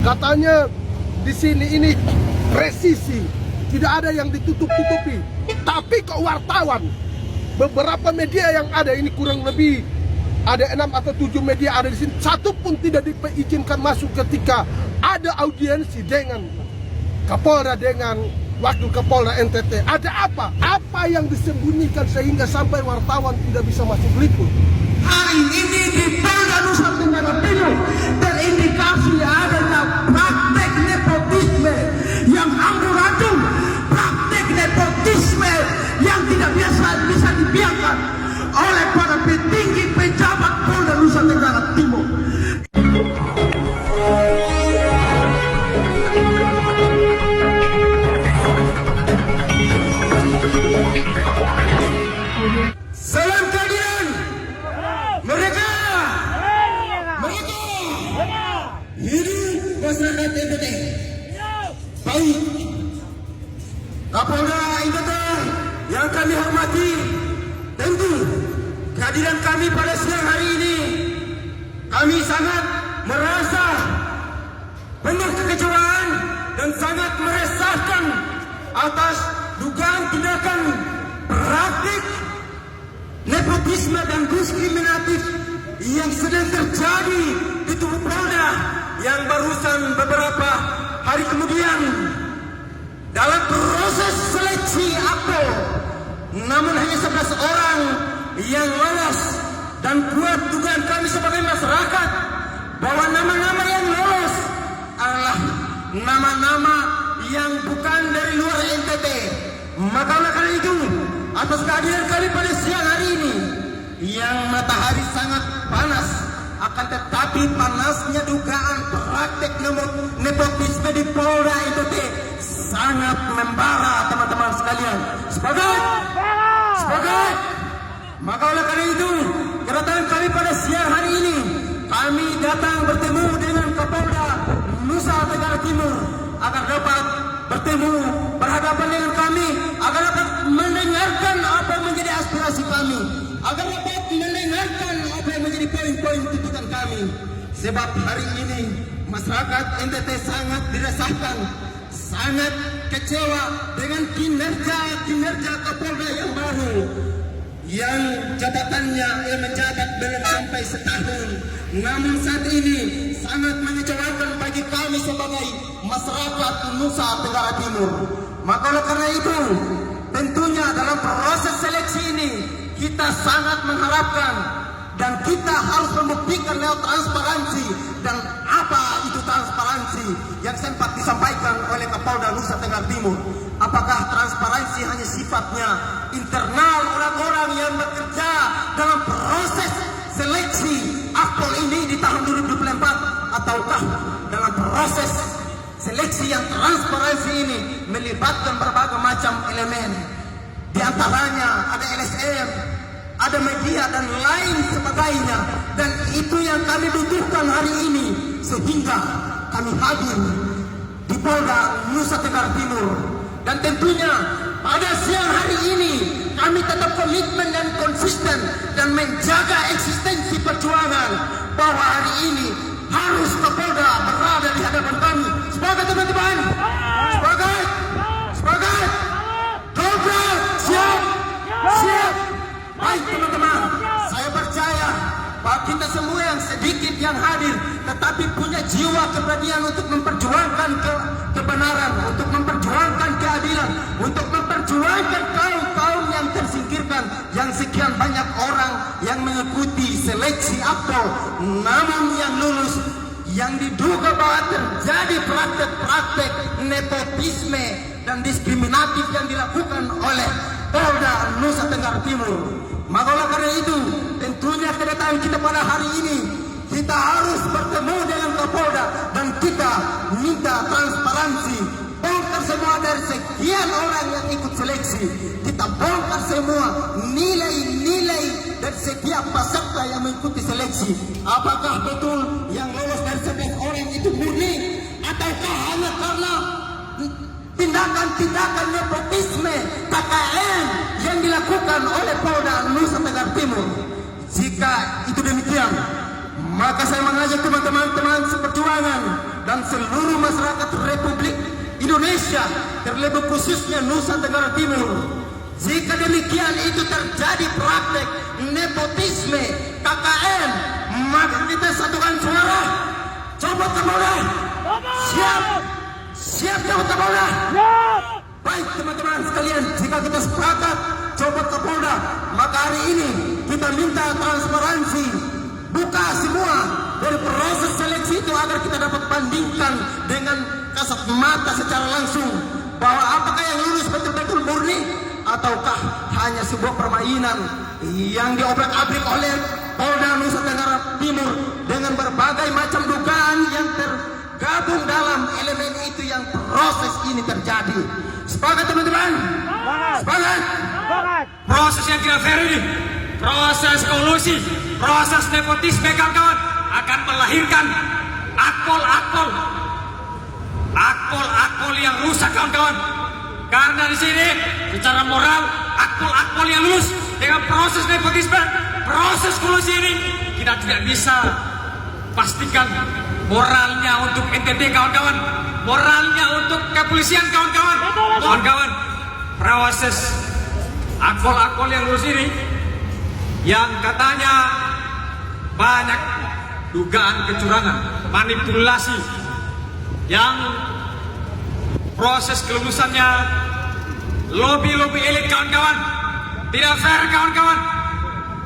Katanya di sini ini presisi, tidak ada yang ditutup-tutupi. Tapi kok wartawan, beberapa media yang ada ini kurang lebih ada 6 atau 7 media ada di sini, satu pun tidak diizinkan masuk ketika ada audiensi dengan Kapolda dengan Wakil Kapolda NTT. Ada apa? Apa yang disembunyikan sehingga sampai wartawan tidak bisa masuk liput? Hari ini di Polda Nusa Tenggara Timur terindikasi adanya praktek nepotisme yang amburadul, praktek nepotisme yang tidak biasa bisa dibiarkan oleh para petinggi pejabat Polda Nusa Tenggara Timur. Salam keadilan. Mereka hidup masyarakat NTT. Baik, Kapolda NTT yang kami hormati, tentu kehadiran kami pada siang hari ini kami sangat merasa penuh kekecewaan dan sangat meresahkan atas dugaan tindakan praktik nepotisme dan diskriminatif yang sedang terjadi di tubuh Polda yang barusan beberapa hari kemudian dalam proses seleksi Akpol, namun hanya 11 orang yang lolos, dan kuat dugaan kami sebagai masyarakat bahwa nama-nama yang lolos adalah nama-nama yang bukan dari luar NTT. Maka oleh karena itu, atas kehadiran kami pada siang hari ini yang matahari sangat panas, akan tetapi panasnya dugaan praktek nepotisme di Polda NTT sangat membara teman-teman sekalian. Sepakat? Maka oleh karena itu, kedatangan kami pada siang hari ini, kami datang bertemu dengan Kapolda Nusa Tenggara Timur agar dapat bertemu berhadapan dengan kami, agar dapat mendengarkan apa yang menjadi aspirasi kami, agar dapat mendengarkan apa yang menjadi poin-poin tuntutan kami. Sebab hari ini masyarakat NTT sangat diresahkan, sangat kecewa dengan kinerja Kapolda yang baru, yang jabatannya yang menjabat belum sampai setahun, namun saat ini sangat mengecewakan bagi kami sebagai masyarakat Nusa Tenggara Timur. Maka oleh karena itu, tentunya dalam proses seleksi ini kita sangat mengharapkan dan kita harus membuktikan lewat transparansi. Dan apa itu transparansi yang sempat disampaikan oleh Kapolda Nusa Tenggara Timur? Apakah transparansi hanya sifatnya internal orang-orang yang bekerja dalam proses seleksi Akpol ini di tahun 2024, ataukah dalam proses seleksi yang transparansi ini melibatkan berbagai macam elemen? Di antaranya ada LSM, ada media dan lain sebagainya, dan itu yang kami butuhkan hari ini sehingga kami hadir di Polda Nusa Tenggara Timur. Dan tentunya pada siang hari ini kami tetap komitmen dan konsisten dan menjaga eksistensi perjuangan bahwa hari ini harus Kapolda berada di hadapan kami. Sepakat teman-teman? Sepakat? Kapolda siap? Baik teman-teman, saya percaya bahwa kita semua yang sedikit yang hadir tetapi punya jiwa keberanian untuk memperjuangkan kebenaran, untuk memperjuangkan keadilan, untuk memperjuangkan kaum-kaum yang tersingkirkan, yang sekian banyak orang yang mengikuti seleksi Akpol, namun yang lulus, yang diduga bahwa terjadi praktek-praktek nepotisme dan diskriminatif yang dilakukan oleh Polda Nusa Tenggara Timur. Maka oleh karena itu, tentunya kedatangan kita pada hari ini, kita harus bertemu dengan Kapolda dan kita minta transparansi. Bongkar semua dari sekian orang yang ikut seleksi. Kita bongkar semua nilai-nilai dari setiap peserta yang mengikuti seleksi. Apakah betul yang lolos dari 11 orang itu murni, ataukah hanya karena tindakan-tindakan nepotisme KKN yang dilakukan oleh Polda Nusa Tenggara Timur? Jika itu demikian, maka saya mengajak teman-teman seperjuangan dan seluruh masyarakat Republik Indonesia, terlebih khususnya Nusa Tenggara Timur. Jika demikian itu terjadi praktek nepotisme KKN, maka kita satukan suara. Copot Kapolda. Siap. Siap copot Kapolda. Baik teman-teman sekalian, jika kita sepakat copot Kapolda, maka hari ini kita minta transparansi, buka semua dari proses seleksi itu agar kita dapat bandingkan dengan kasat mata secara langsung bahwa apakah yang lulus betul-betul murni ataukah hanya sebuah permainan yang diobrak-abrik oleh Polda Nusa Tenggara Timur dengan berbagai macam dugaan yang tergabung dalam elemen itu yang proses ini terjadi. Sepakat teman-teman? Sepakat? Proses yang tidak fair ini, proses kolusi, proses nepotisme kawan-kawan akan melahirkan akpol yang rusak kawan-kawan. Karena di sini secara moral akpol yang lulus dengan proses nepotisme, proses kolusi ini kita tidak bisa pastikan moralnya untuk NTT kawan-kawan, moralnya untuk kepolisian kawan-kawan. Kawan-kawan, proses akpol yang lulus ini yang katanya banyak dugaan kecurangan, manipulasi, yang proses kelulusannya lobby elit kawan-kawan, tidak fair kawan-kawan,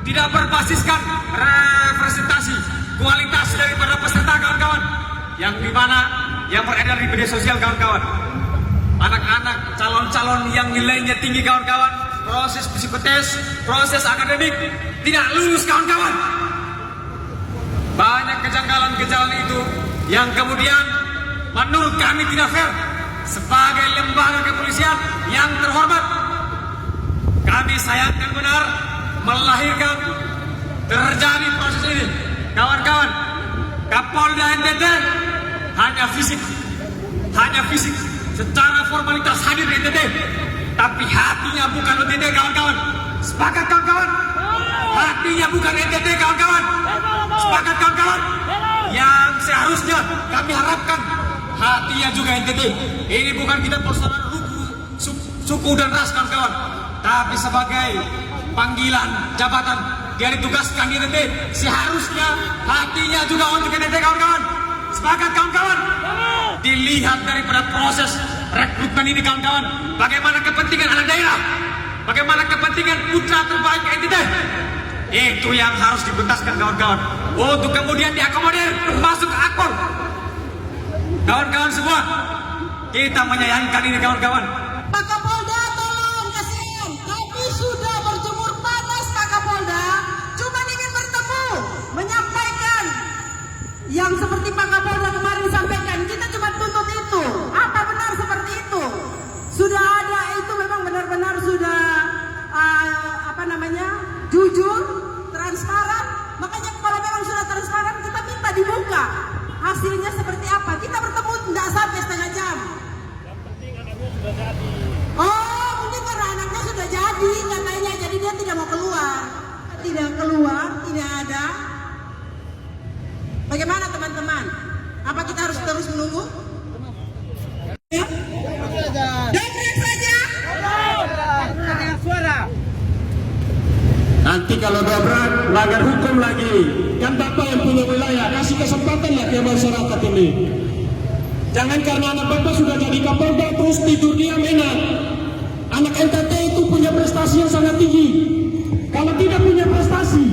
tidak berbasiskan representasi kualitas daripada peserta kawan-kawan, yang dimana yang beredar di media sosial kawan-kawan, anak-anak calon-calon yang nilainya tinggi kawan-kawan, proses psikotes, proses akademik tidak lulus kawan-kawan. Banyak kejanggalan-kejanggalan itu yang kemudian menurut kami tidak fair. Sebagai lembaga kepolisian yang terhormat, kami sayangkan benar melahirkan terjadi proses ini. Kawan-kawan, Kapolda NTT hanya fisik secara formalitas hadir di NTT, tapi hatinya bukan NTT kawan-kawan. Sepakat kawan-kawan? Hatinya bukan NTT kawan-kawan. Sepakat kawan-kawan? Yang seharusnya kami harapkan hatinya juga NTT. Ini bukan kita persoalan suku dan ras kawan-kawan, tapi sebagai panggilan jabatan dia ditugaskan di NTT, seharusnya hatinya juga untuk NTT kawan-kawan. Sepakat kawan-kawan? Dilihat daripada proses rekrutmen ini kawan-kawan, bagaimana kepentingan anak daerah, bagaimana kepentingan putra terbaik NTT, itu yang harus dibentaskan kawan-kawan, untuk kemudian diakomodir masuk ke akpol. Kawan-kawan semua, kita menyayangkan ini kawan-kawan. Pak Kapolda, tolong kasihan. Kami sudah berjemur panas Pak Kapolda, cuma ingin bertemu, menyampaikan yang seperti Pak Kapolda kemarin sampaikan. Kita cuma tuntut itu. Apa benar seperti itu? Sudah ada itu, memang benar-benar sudah jujur, transparan. Makanya kalau memang sudah transparan, kita minta dibuka hasilnya seperti apa. Kita bertemu tidak sampai setengah jam. Oh, mungkin karena anaknya sudah jadi katanya, jadi dia tidak mau keluar. Tidak keluar, tidak ada. Bagaimana teman-teman? Apa kita harus terus menunggu? Ya? Dobrak saja. Nanti kalau dobrak, melanggar hukum lagi. Kan Bapak yang punya wilayah, kasih kesempatan lah ke masyarakat ini. Jangan karena anak Bapak sudah jadi Kapolda terus tidur diam enak. Anak NTT itu punya prestasi yang sangat tinggi. Kalau tidak punya prestasi,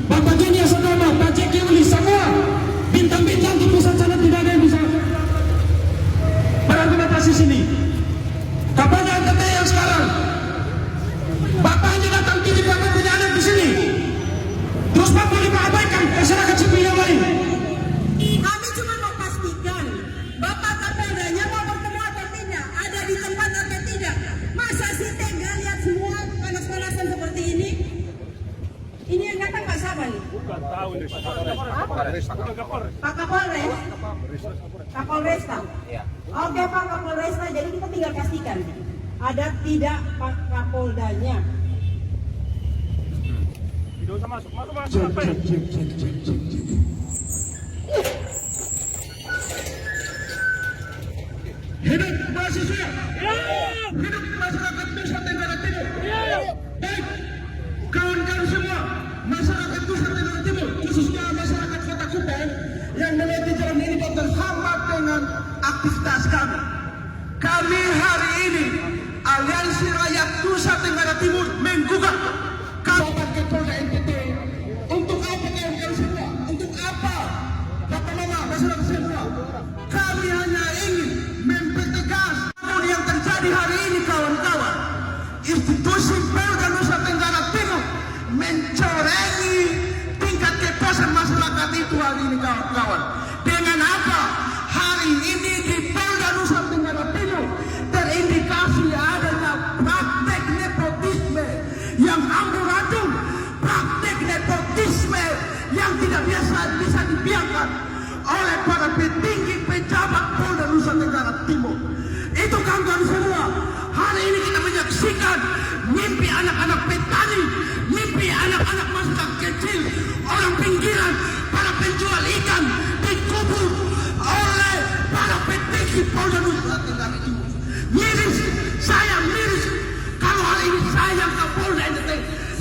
Bapak Jenia Sadama, Pak Jeki Uli, semua bintang-bintang di pusat sana tidak ada yang bisa berargumentasi sini. Kapolda NTT yang sekarang, Bapak hanya datang pilih Bapak punya anak di sini, terus Bapak diabaikan masyarakat sipil yang lain. Kami cuma mau pastikan Bapak Kapoldanya mau bertemu atau tidak, ada di tempat atau tidak. Masa sih tega lihat semua panas-panasan seperti ini? Ini yang datang Pak siapa nih? Bukan tahu nih Pak Kapolres. Pak Kapolres? Kapolresta? Oke Pak Kapolresta, jadi kita tinggal pastikan ada tidak Pak Kapoldanya. Tidak usah masuk. mahasiswa. Hidup masyarakat Nusa Tenggara Timur. Baik, kawan-kawan semua, masyarakat Nusa Tenggara Timur, khususnya masyarakat Kota Kupang yang melewati jalan ini dan terhambat dengan aktivitas kami. Kami hari ini, Aliansi Rakyat Nusa Tenggara Timur menggugat Kabupaten Kapolda NTT. Untuk apa kawan-kawan semua? Untuk apa? Bapak Mama, masyarakat semua, kami hanya ingin mempertegas apa yang terjadi hari ini kawan-kawan. Institusi Polda Nusa Tenggara Timur mencorengi tingkat kepuasan masyarakat itu hari ini kawan-kawan. Dengan apa? Hari ini di Polda Nusa Tenggara Timur terindikasi adanya praktek nepotisme yang amburadul, praktek nepotisme yang tidak bisa dibiarkan oleh para petinggi pejabat Polda Nusa Tenggara Timur. Itu kawan-kawan semua, hari ini kita menyaksikan mimpi anak-anak petani, mimpi anak-anak masyarakat kecil, orang pinggiran, para penjual ikan dikubur oleh para petinggi Polda Nusa Tenggara Timur. Miris, saya miris. Kalau hari ini saya yang Kapolda NTT,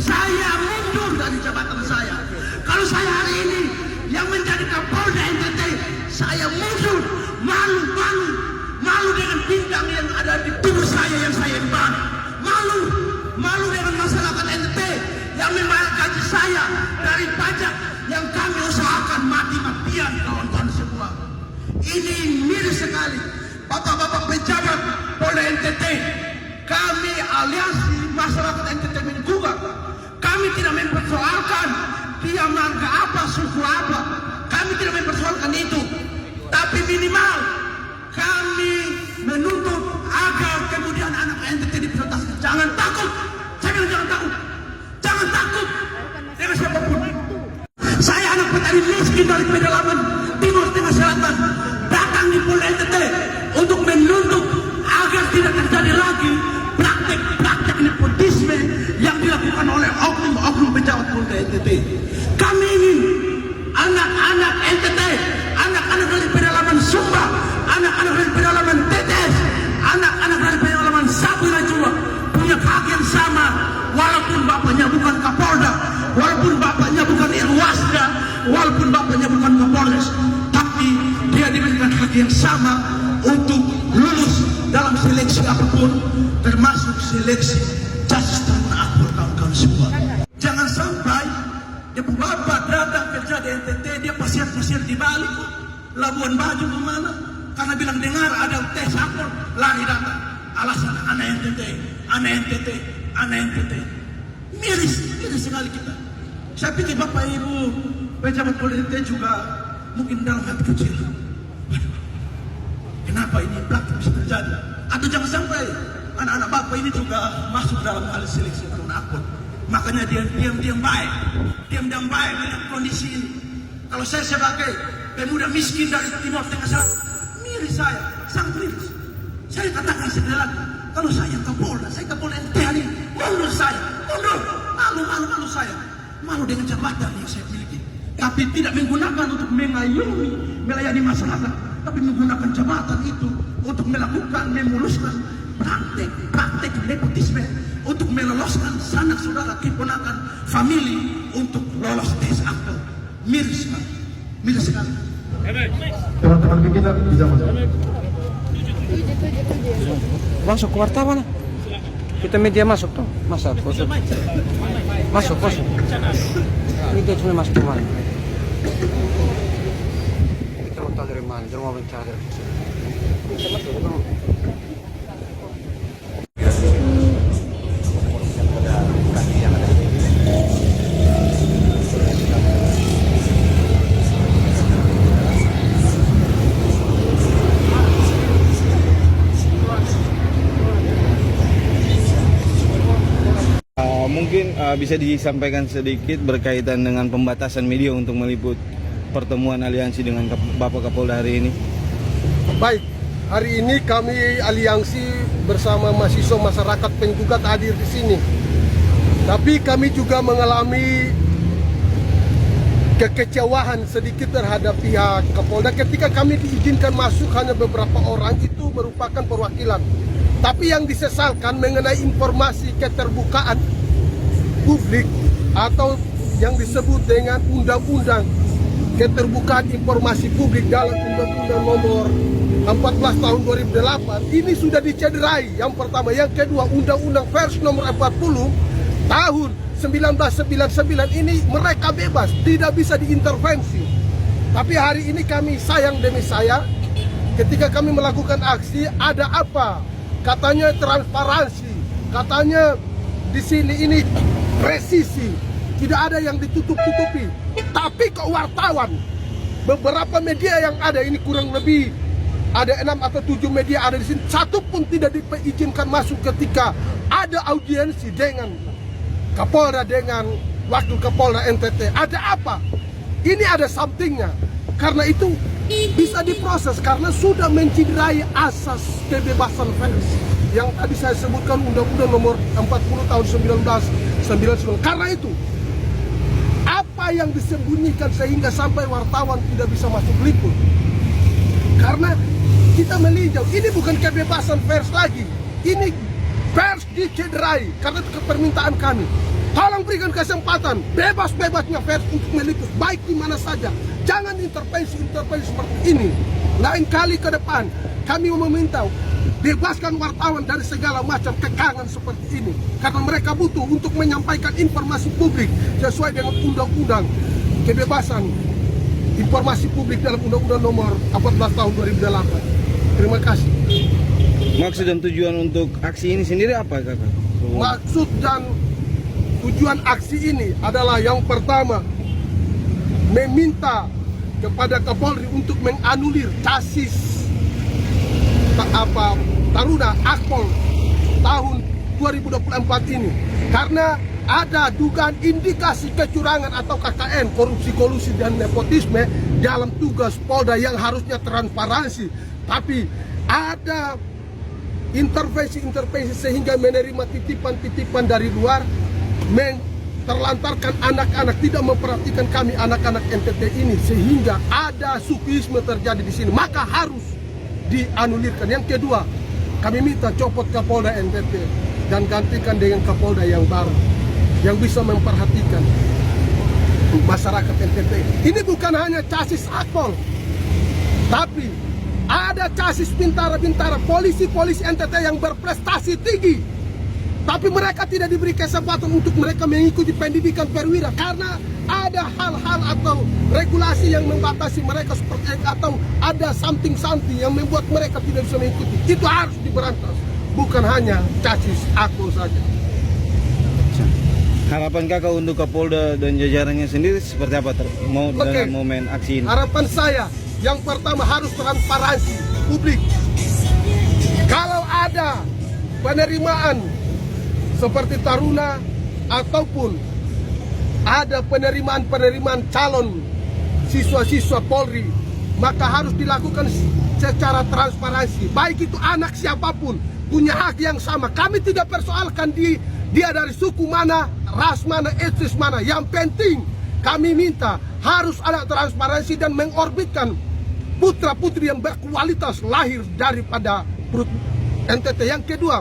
saya mundur dari jabatan saya. Kalau saya hari ini yang menjadi Kapolda NTT, saya mundur. Malu dengan bintang yang ada di tubuh saya yang saya emban. Malu dengan masyarakat NTT yang membayar gaji saya dari pajak yang kami usahakan mati-matian kawan-kawan semua. Ini miris sekali. Bapak-bapak pejabat Polda NTT, kami aliansi masyarakat NTT menggugat. Kami tidak mempersoalkan dia marga apa, suku apa. Kami tidak mempersoalkan itu. Tapi minimal kami menuntut agar kemudian anak NTT diprioritaskan. Jangan takut. Saya bilang jangan takut. Jangan takut dengan siapapun. Saya anak petani miskin dari pedalaman Timur Tengah Selatan datang di Polda NTT untuk menuntut agar tidak terjadi lagi praktek nepotisme yang dilakukan oleh oknum pejabat Polda NTT. Kami ingin anak-anak NTT, anak-anak dari pedalaman Sumba, anak-anak dari pedalaman Tetes, anak-anak dari pedalaman Sapira juga punya hak yang sama, walaupun bapaknya bukan Kapolda, walaupun bapaknya bukan Irwasda, walaupun bapaknya bukan Kapolres, tapi dia diberikan hak yang sama untuk lulus dalam seleksi apapun, termasuk seleksi Justice Tribunal Akbar kawan-kawan semua. Jangan sampai dia bapak datang kerja di NTT, dia pasir-pasir di Bali, Labuan Bajo kemana, karena bilang dengar ada tes akbar, lari datang. Alasan anak NTT. Miris sekali kita. Saya pikir bapak ibu pejabat Polda NTT juga mungkin dalam hati kecil. Kenapa ini praktik bisa terjadi? Atau jangan sampai anak-anak bapak ini juga masuk dalam hal seleksi calon akbar. Makanya dia diam baik dengan kondisi ini. Kalau saya sebagai pemuda miskin dari Timur Tengah Selatan, miris saya, sangat miris. Saya katakan sekali lagi, kalau saya Kapolda NTT hari ini, mundur saya, malu saya, malu dengan jabatan yang saya miliki. Tapi tidak menggunakan untuk mengayomi, melayani masyarakat, tapi menggunakan jabatan itu untuk memuluskan praktek nepotisme, untuk meloloskan sanak saudara keponakan famili untuk lolos tes akbar. Miris sekali. Teman-teman kita bisa masuk ke wartawan. Kita media masuk tuh, masuk. Media cuma masuk ke mana? Kita mau tahu dari mana? Jangan mau bicara dari sini. Kita masuk ke mana? Mungkin bisa disampaikan sedikit berkaitan dengan pembatasan media untuk meliput pertemuan aliansi dengan Bapak Kapolda hari ini. Baik, hari ini kami aliansi bersama mahasiswa masyarakat penggugat hadir di sini. Tapi kami juga mengalami kekecewaan sedikit terhadap pihak Kapolda ketika kami diizinkan masuk hanya beberapa orang, itu merupakan perwakilan. Tapi yang disesalkan mengenai informasi keterbukaan publik atau yang disebut dengan Undang-Undang Keterbukaan Informasi Publik dalam Undang-Undang Nomor 14 Tahun 2008 ini sudah dicederai. Yang pertama, yang kedua, Undang-Undang Pers Nomor 40 Tahun 1999 ini mereka bebas, tidak bisa diintervensi. Tapi hari ini kami sayang demi saya, ketika kami melakukan aksi, ada apa? Katanya transparansi, katanya di sini ini presisi, tidak ada yang ditutup-tutupi. Tapi kok wartawan, beberapa media yang ada ini kurang lebih ada 6 atau 7 media ada di sini, satu pun tidak diizinkan masuk ketika ada audiensi dengan Kapolda dengan Wakil Kapolda NTT. Ada apa? Ini ada somethingnya. Karena itu bisa diproses karena sudah mencederai asas kebebasan pers yang tadi saya sebutkan Undang-Undang Nomor 40 Tahun 1999. Karena itu apa yang disembunyikan sehingga sampai wartawan tidak bisa masuk liput? Karena kita meninjau ini bukan kebebasan pers lagi, ini pers dicederai karena itu permintaan kami. Tolong berikan kesempatan bebas-bebasnya pers untuk meliput baik di mana saja. Jangan intervensi-intervensi seperti ini. Lain kali ke depan kami meminta bebaskan wartawan dari segala macam kekangan seperti ini. Karena mereka butuh untuk menyampaikan informasi publik sesuai dengan Undang-Undang Kebebasan Informasi Publik dalam Undang-Undang Nomor 14 Tahun 2008. Terima kasih. Maksud dan tujuan untuk aksi ini sendiri apa, Kakak? Maksud dan tujuan aksi ini adalah yang pertama, meminta kepada Kapolri untuk menganulir casis Taruna Akpol tahun 2024 ini karena ada dugaan indikasi kecurangan atau KKN, korupsi kolusi dan nepotisme dalam tugas Polda yang harusnya transparansi, tapi ada intervensi sehingga menerima titipan-titipan dari luar, terlantarkan anak-anak tidak memperhatikan kami anak-anak NTT ini sehingga ada sukuisme terjadi di sini, maka harus dianulirkan. Yang kedua, kami minta copot Kapolda NTT dan gantikan dengan Kapolda yang baru yang bisa memperhatikan masyarakat NTT. Ini bukan hanya casis Akpol, tapi ada casis bintara-bintara polisi-polisi NTT yang berprestasi tinggi, tapi mereka tidak diberi kesempatan untuk mereka mengikuti pendidikan perwira karena ada hal-hal atau regulasi yang membatasi mereka seperti atau ada something yang membuat mereka tidak bisa mengikuti. Itu harus diberantas, bukan hanya cacis Akpol saja. Harapan Kakak untuk Kapolda dan jajarannya sendiri seperti apa dengan momen aksi ini? Harapan saya yang pertama harus transparansi publik. Kalau ada penerimaan seperti Taruna ataupun ada penerimaan calon siswa-siswa Polri, maka harus dilakukan secara transparansi. Baik itu anak siapapun punya hak yang sama. Kami tidak persoalkan dia dari suku mana, ras mana, etnis mana. Yang penting kami minta harus ada transparansi dan mengorbitkan putra-putri yang berkualitas lahir daripada perut NTT. Yang kedua,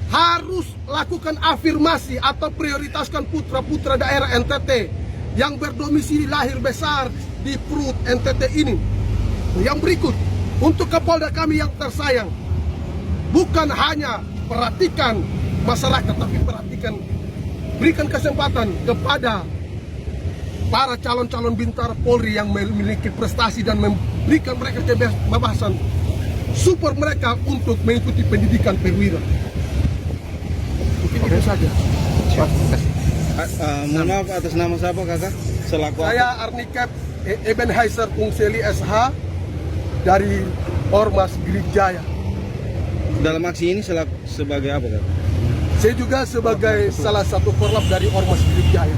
harus lakukan afirmasi atau prioritaskan putra-putra daerah NTT yang berdomisili lahir besar di perut NTT ini. Yang berikut, untuk Kapolda kami yang tersayang, bukan hanya perhatikan masyarakat, tapi berikan kesempatan kepada para calon-calon bintara Polri yang memiliki prestasi dan memberikan mereka kebebasan, support mereka untuk mengikuti pendidikan perwira. Mungkin itu saja. Mohon maaf, atas nama siapa Kakak? Selaku Saya Arnikep Ebenheiser Pungseli SH dari Ormas Grijaya. Dalam aksi ini sebagai apa, Kakak? Saya juga sebagai salah satu korlap dari Ormas Grijaya.